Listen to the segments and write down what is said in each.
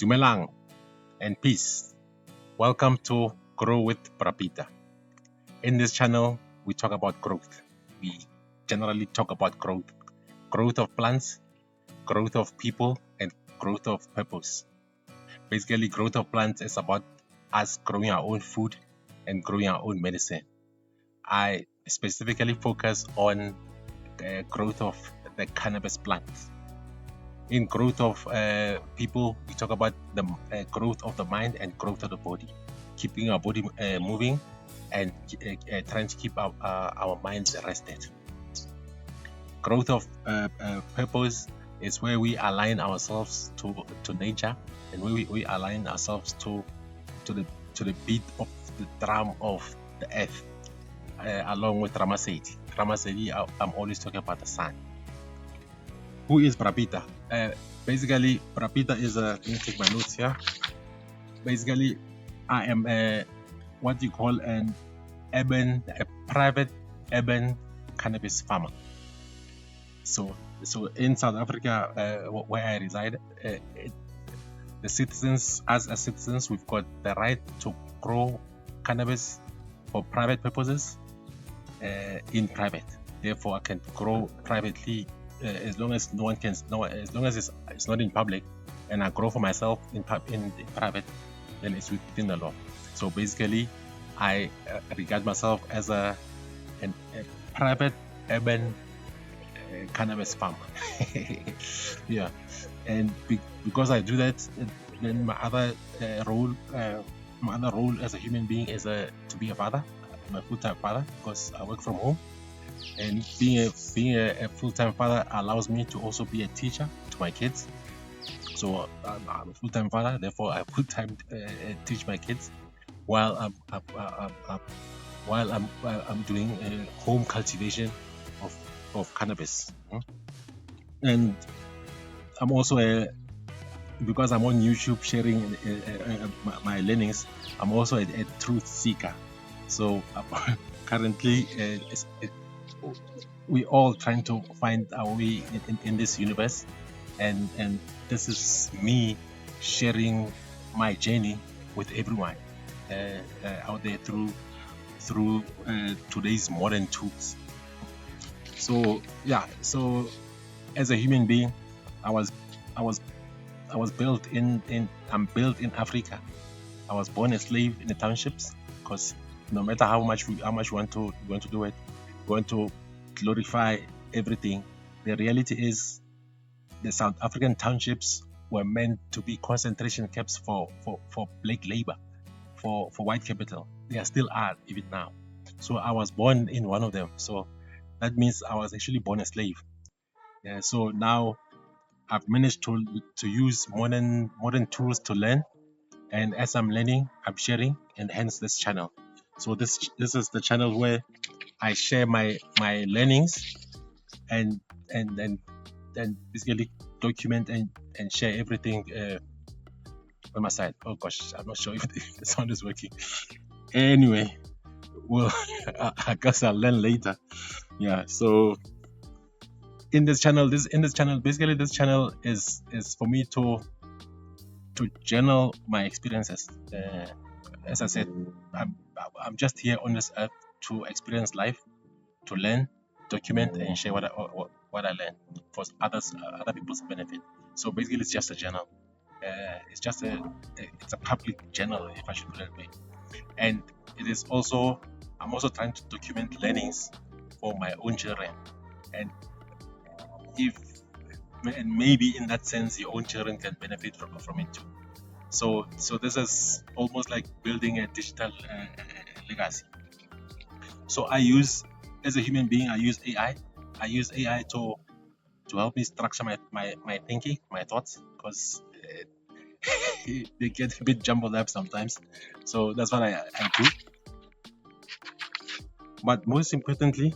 Dumelang and peace. Welcome to Grow with BraPeter. In this channel, we talk about growth. We generally talk about growth of plants, growth of people, and growth of purpose. Basically, growth of plants is about us growing our own food and growing our own medicine. I specifically focus on the growth of the cannabis plants. In growth of people, we talk about the growth of the mind and growth of the body, keeping our body moving and trying to keep our minds rested. Growth of purpose is where we align ourselves to nature, and where we align ourselves to the beat of the drum of the earth, along with Ramasedi. I'm always talking about the sun. Who is BraPeter? Basically, BraPeter is let me take my notes here. Basically, I am what you call a private urban cannabis farmer. So in South Africa, where I reside, the citizens, as citizens, we've got the right to grow cannabis for private purposes in private. Therefore, I can grow privately. As long as no one can know, as long as it's not in public, and I grow for myself in private, then it's within the law. So basically, I regard myself as a private urban cannabis farmer. Yeah, and because I do that, then my other role as a human being is to be a father. I'm a full-time father because I work from home. And being a full-time father allows me to also be a teacher to my kids. So I'm a full-time father, therefore I full-time teach my kids while I'm doing home cultivation of cannabis. And I'm also because I'm on YouTube sharing my learnings, I'm also a truth seeker. So currently we all trying to find our way in this universe, and this is me sharing my journey with everyone out there through today's modern tools. So yeah, so as a human being, I'm built in Africa. I was born a slave in the townships, because no matter how much we want to do it, we want to glorify everything. The reality is the South African townships were meant to be concentration camps for black labor, for white capital. They still are even now. So I was born in one of them. So that means I was actually born a slave. Yeah, so now I've managed to use modern tools to learn, and as I'm learning, I'm sharing, and hence this channel. So this is the channel where I share my learnings and basically document and share everything on my side. Oh gosh, I'm not sure if the sound is working. Anyway, well, I guess I'll learn later. Yeah. So in this channel, basically this channel is for me to journal my experiences. As I said, I'm just here on this earth to experience life, to learn, document, and share what I learned for other people's benefit. So basically, it's just a journal. It's a public journal, if I should put it that way. And it is also, I'm also trying to document learnings for my own children, and maybe in that sense, your own children can benefit from it too. So this is almost like building a digital legacy. So as a human being, I use AI. I use AI to help me structure my thinking, my thoughts, because they get a bit jumbled up sometimes. So that's what I do. But most importantly,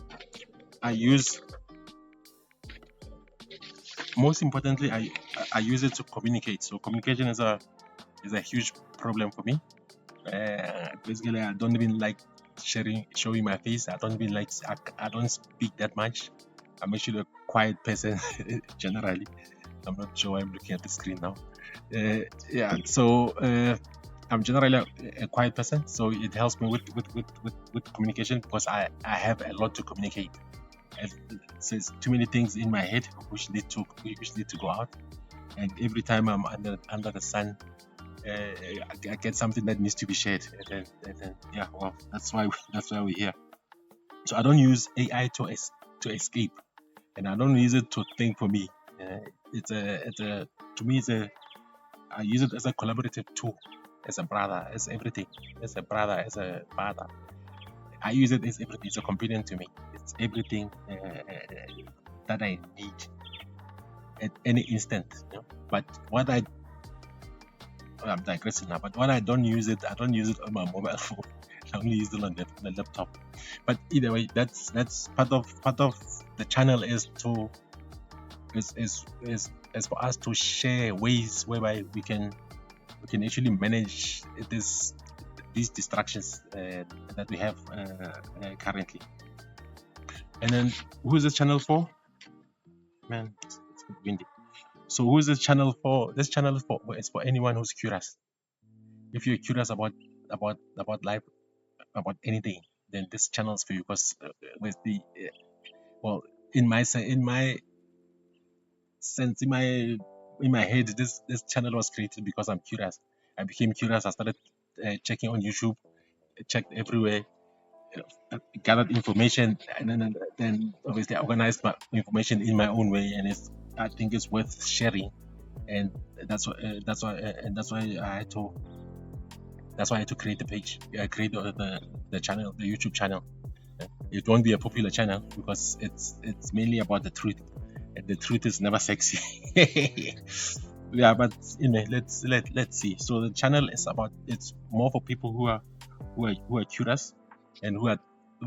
I use it to communicate. So communication is a huge problem for me. Basically, I don't even like showing my face. I don't speak that much. I'm actually a quiet person generally. I'm not sure why I'm looking at the screen now. Yeah. So I'm generally a quiet person, so it helps me with communication because I have a lot to communicate. So it's too many things in my head which need to go out, and every time I'm under the sun, I get something that needs to be shared, and then yeah, well, that's why we're here. So I don't use AI to escape, and I don't use it to think for me. It's a to me it's a I use it as a collaborative tool, as a brother, as everything, as a brother, as a father. I use it as everything. It's a companion to me. It's everything that I need at any instant. You know? But I'm digressing now. But when I don't use it on my mobile phone. I only use it on the laptop. But either way, that's part of the channel is for us to share ways whereby we can actually manage these distractions that we have currently. And then who is this channel for? Man, it's windy. So who is this channel for? This channel is for anyone who's curious. If you're curious about life, about anything, then this channel is for you. Because with the well, in my sense, in my head, this channel was created because I'm curious. I became curious. I started checking on YouTube, checked everywhere, gathered information, and then obviously I organized my information in my own way, and I think it's worth sharing, and that's why I had to create the page. I create the channel, the YouTube channel. It won't be a popular channel because it's mainly about the truth, and the truth is never sexy. Yeah, but let's see. So the channel is it's more for people who are curious and who are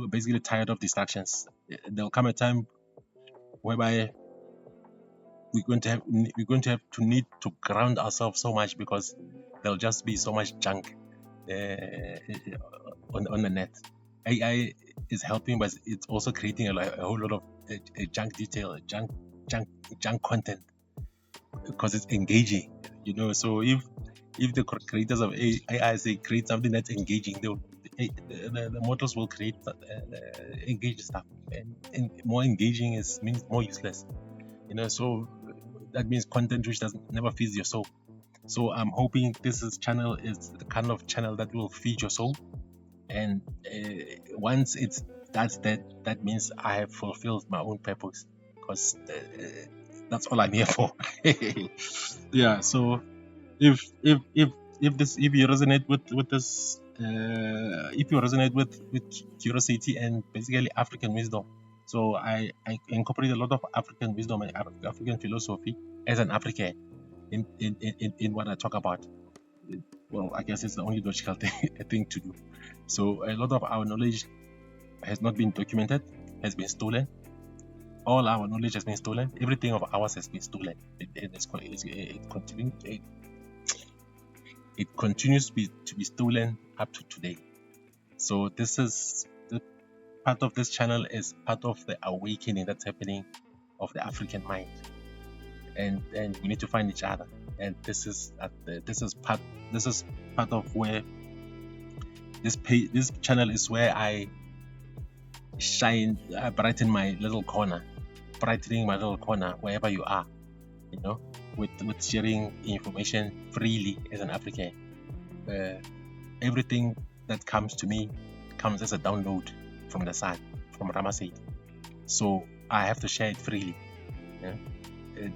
basically tired of distractions. There'll come a time whereby we're going to have to need to ground ourselves so much because there'll just be so much junk on the net. AI is helping, but it's also creating a whole lot of junk detail, junk content because it's engaging. So if the creators of AI say create something that's engaging, the models will create engaging stuff, and more engaging means more useless. So that means content which never feeds your soul. So I'm hoping this channel is the kind of channel that will feed your soul, and once that means I have fulfilled my own purpose, because that's all I'm here for. Yeah. So if you resonate with this, if you resonate with curiosity and basically African wisdom, so I incorporate a lot of African wisdom and African philosophy as an African in what I talk about. Well, I guess it's the only logical thing to do. So a lot of our knowledge has not been documented, has been stolen. All our knowledge has been stolen. Everything of ours has been stolen. It continues to be stolen up to today. So this is part of this channel is part of the awakening that's happening of the African mind, and we need to find each other. And this is part of where this channel is where I shine, brighten my little corner, brightening my little corner wherever you are, with sharing information freely as an African. Everything that comes to me comes as a download from the sun, from Ramaseed. So I have to share it freely.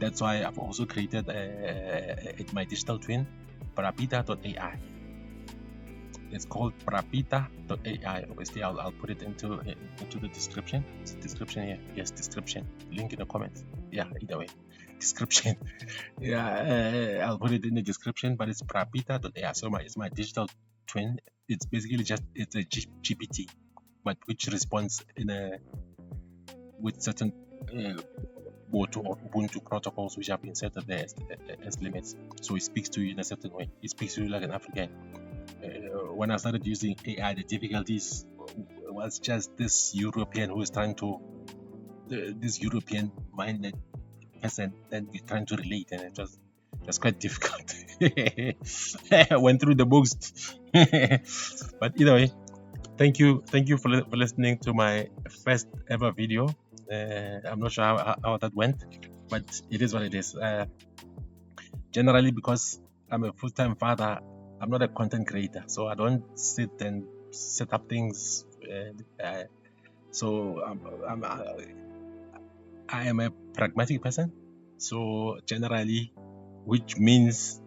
That's why I've also created my digital twin, BraPeter.ai. It's called BraPeter.ai. Obviously, I'll put it into the description. It's description here. Yes, description. Link in the comments. Yeah, either way. Description. Yeah, I'll put it in the description. But it's BraPeter.ai. So it's my digital twin. It's basically it's a GPT, but which responds with certain Ubuntu protocols which have been set up there as limits. So it speaks to you in a certain way. It speaks to you like an African. When I started using AI, the difficulties was just this European who is trying to, this European minded person that we're trying to relate, and That's quite difficult. I went through the books. But either way, thank you for listening to my first ever video. I'm not sure how that went, but it is what it is. Generally, because I'm a full-time father, I'm not a content creator, so I don't sit and set up things. So I am a pragmatic person. So generally, which means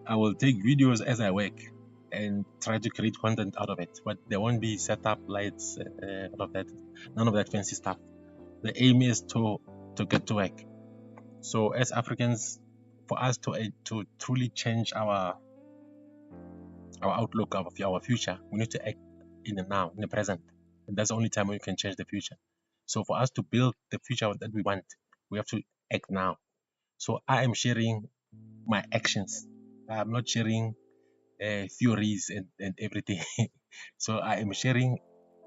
I will take videos as I work and try to create content out of it, but there won't be setup, lights, all of that, none of that fancy stuff. The aim is to get to work. So as Africans, for us to truly change our outlook of our future, we need to act in the now, in the present. And that's the only time we can change the future. So for us to build the future that we want, we have to act now. So I am sharing my actions. I'm not sharing theories and everything. So I am sharing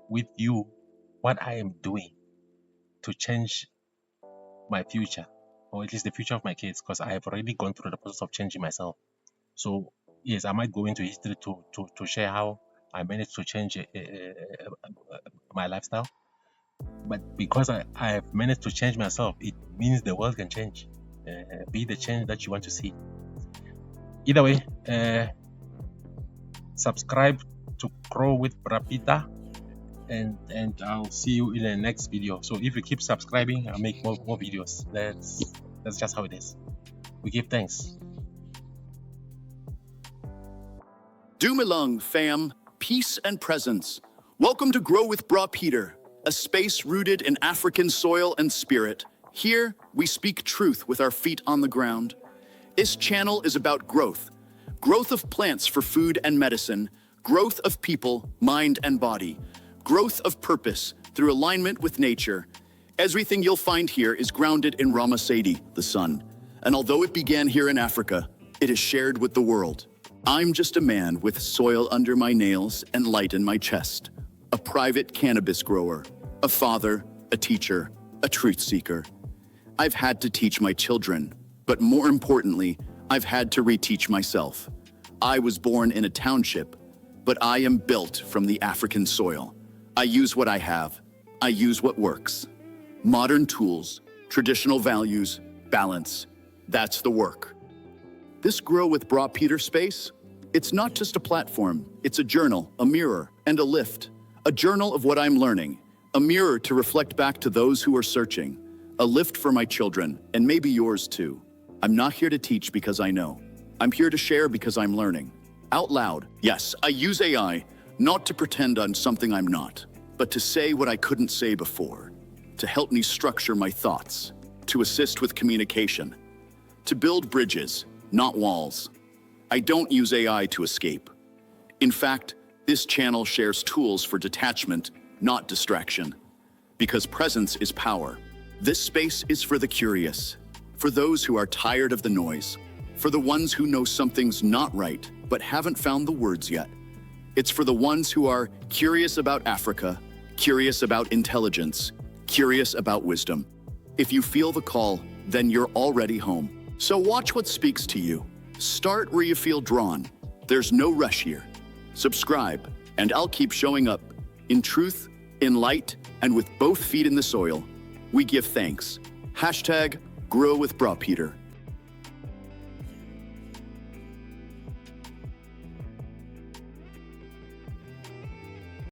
with you what I am doing to change my future, or at least the future of my kids, because I have already gone through the process of changing myself. So yes, I might go into history to share how I managed to change my lifestyle. But because I have managed to change myself, it means the world can change. Be the change that you want to see. Either way, subscribe to Grow with BraPeter, and I'll see you in the next video. So if you keep subscribing, I'll make more videos. That's just how it is. We give thanks. Dumalung, fam, peace and presence. Welcome to Grow with BraPeter, a space rooted in African soil and spirit. Here, we speak truth with our feet on the ground. This channel is about growth. Growth of plants for food and medicine, growth of people, mind and body, growth of purpose through alignment with nature. Everything you'll find here is grounded in Ramasedi, the sun. And although it began here in Africa, it is shared with the world. I'm just a man with soil under my nails and light in my chest. A private cannabis grower, a father, a teacher, a truth seeker. I've had to teach my children, but more importantly, I've had to reteach myself. I was born in a township, but I am built from the African soil. I use what I have. I use what works. Modern tools, traditional values, balance. That's the work. This Grow with BraPeter space, it's not just a platform. It's a journal, a mirror, and a lift. A journal of what I'm learning. A mirror to reflect back to those who are searching. A lift for my children, and maybe yours too. I'm not here to teach because I know. I'm here to share because I'm learning. Out loud, yes, I use AI, not to pretend I'm something I'm not, but to say what I couldn't say before, to help me structure my thoughts, to assist with communication, to build bridges, not walls. I don't use AI to escape. In fact, this channel shares tools for detachment, not distraction, because presence is power. This space is for the curious, for those who are tired of the noise, for the ones who know something's not right but haven't found the words yet. It's for the ones who are curious about Africa, curious about intelligence, curious about wisdom. If you feel the call, then you're already home. So watch what speaks to you. Start where you feel drawn. There's no rush here. Subscribe, and I'll keep showing up. In truth, in light, and with both feet in the soil, we give thanks. #GrowWithBraPeter.